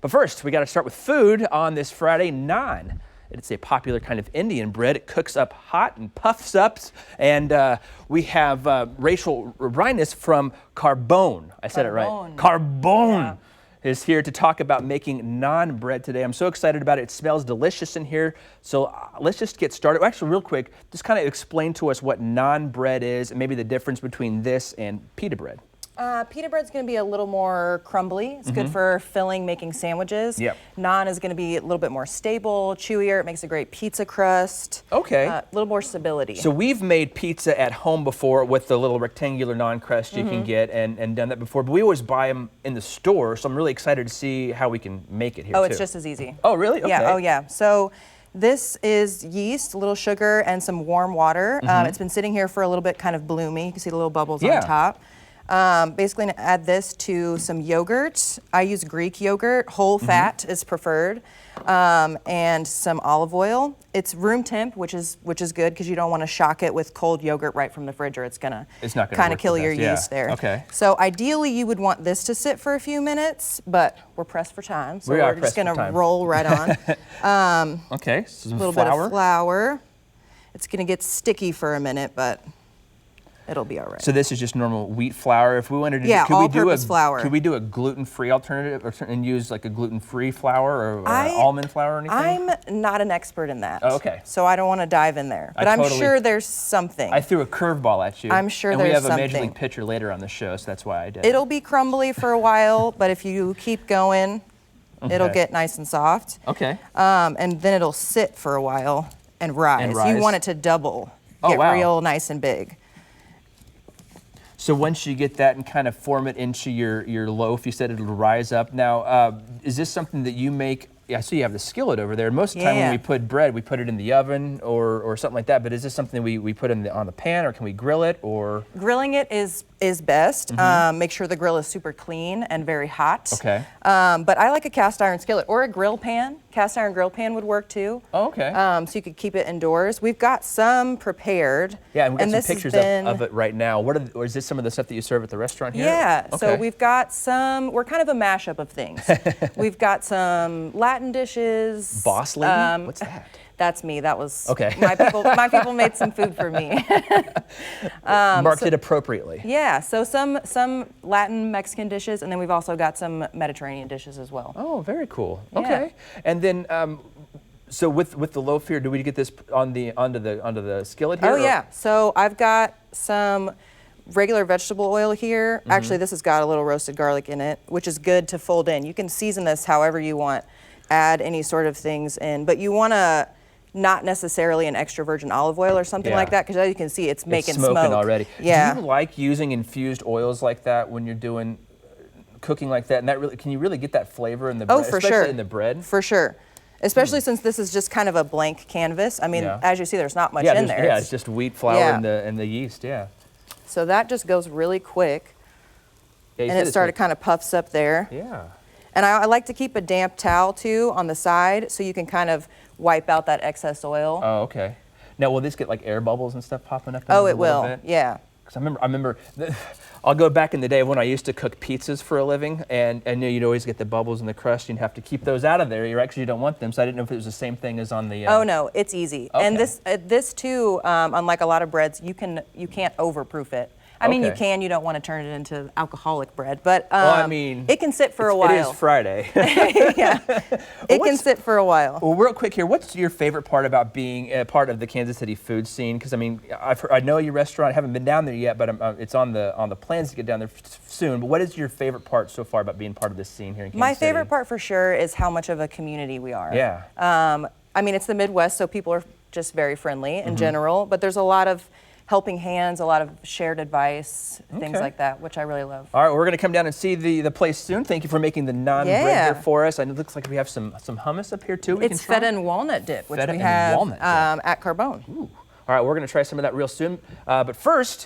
But first, we got to start with food on this Friday. Naan. It's a popular kind of Indian bread. It cooks up hot and puffs up. And we have Rachel Rinas from Karbon. I said it right. Karbon is here to talk about making naan bread today. I'm so excited about it. It smells delicious in here. So let's just get started. Actually, real quick, just kind of explain to us what naan bread is and maybe the difference between this and pita bread. Pita bread's going to be a little more crumbly. It's good for filling, making sandwiches. Yep. Naan is going to be a little bit more stable, chewier. It makes a great pizza crust. Okay. A little more stability. So we've made pizza at home before with the little rectangular naan crust you can get and done that before, but we always buy them in the store, so I'm really excited to see how we can make it here Oh, too. it's just as easy. Oh, really? Okay. Yeah, oh yeah. So this is yeast, a little sugar, and some warm water. It's been sitting here for a little bit, kind of bloomy. You can see the little bubbles on top. Basically, going to add this to some yogurt. I use Greek yogurt. Whole fat is preferred, and some olive oil. It's room temp, which is good because you don't want to shock it with cold yogurt right from the fridge, or it's gonna kind of kill your yeast there. Okay. So ideally, you would want this to sit for a few minutes, but we're pressed for time, so we're just going to roll right on. Okay. Some a little bit of flour. It's going to get sticky for a minute, but it'll be all right. So this is just normal wheat flour. If we wanted to, all-purpose flour. Could we do a gluten-free alternative and use like a gluten-free flour or almond flour or anything? I'm not an expert in that. Oh, okay. So I don't want to dive in there, but I'm sure there's something. I threw a curveball at you. I'm sure and there's something. we have a Major League pitcher later on the show, so that's why I did. It'll be crumbly for a while, but if you keep going, it'll get nice and soft. Okay. And then it'll sit for a while and rise. You want it to double, get real nice and big. So once you get that and kind of form it into your loaf, you said it'll rise up. Now, is this something that you make? Yeah, I see you have the skillet over there. Most of the time when we put bread, we put it in the oven or something like that. But is this something we put on the pan, or can we grill it? Or grilling it is best. Make sure the grill is super clean and very hot. Okay. But I like a cast iron skillet or a grill pan. Cast iron grill pan would work too. Oh, okay. So you could keep it indoors. We've got some prepared. Yeah, and we've got some pictures of it right now. Or is this some of the stuff that you serve at the restaurant here? Yeah, so we've got some, we're kind of a mashup of things. We've got some Latin dishes. Boss lady? What's that? That's me. That was my people made some food for me. Marked it appropriately. Yeah, so some Latin Mexican dishes, and then we've also got some Mediterranean dishes as well. Oh, very cool. Okay. And then so with the loaf here, do we get this onto the skillet here? Oh yeah. So I've got some regular vegetable oil here. Actually, this has got a little roasted garlic in it, which is good to fold in. You can season this however you want. Add any sort of things in, but you want to not necessarily an extra virgin olive oil or something like that, because as you can see, it's making smoking smoke already. Yeah. Do you like using infused oils like that when you're doing cooking like that? And that can you really get that flavor in the bread, especially in the bread? For sure. Especially since this is just kind of a blank canvas. I mean, as you see, there's not much in there. Yeah, it's just wheat flour and the yeast. Yeah. So that just goes really quick, and it started kind of puffs up there. Yeah. And I like to keep a damp towel too on the side, so you can kind of wipe out that excess oil. Oh, okay. Now, will this get like air bubbles and stuff popping up? Oh, it will. Yeah. Because I remember, I'll go back in the day when I used to cook pizzas for a living, and I knew you'd always get the bubbles in the crust. You'd have to keep those out of there. You actually don't want them. So I didn't know if it was the same thing as on the. Oh no, it's easy. Okay. And this too, unlike a lot of breads, you can't overproof it. I mean, you can. You don't want to turn it into alcoholic bread, but I mean, it can sit for a while. It is Friday. Yeah, it can sit for a while. Well, real quick here, what's your favorite part about being a part of the Kansas City food scene? Because I mean, I know your restaurant. I haven't been down there yet, but it's on the plans to get down there soon. But what is your favorite part so far about being part of this scene here in Kansas City? My favorite part for sure is how much of a community we are. Yeah. I mean, it's the Midwest, so people are just very friendly in general, but there's a lot of helping hands, a lot of shared advice, things like that, which I really love. All right, well, we're going to come down and see the place soon. Thank you for making the naan bread here for us. And it looks like we have some hummus up here too. It's feta and walnut dip, which we have at Karbon. Ooh. All right, we're going to try some of that real soon. But first,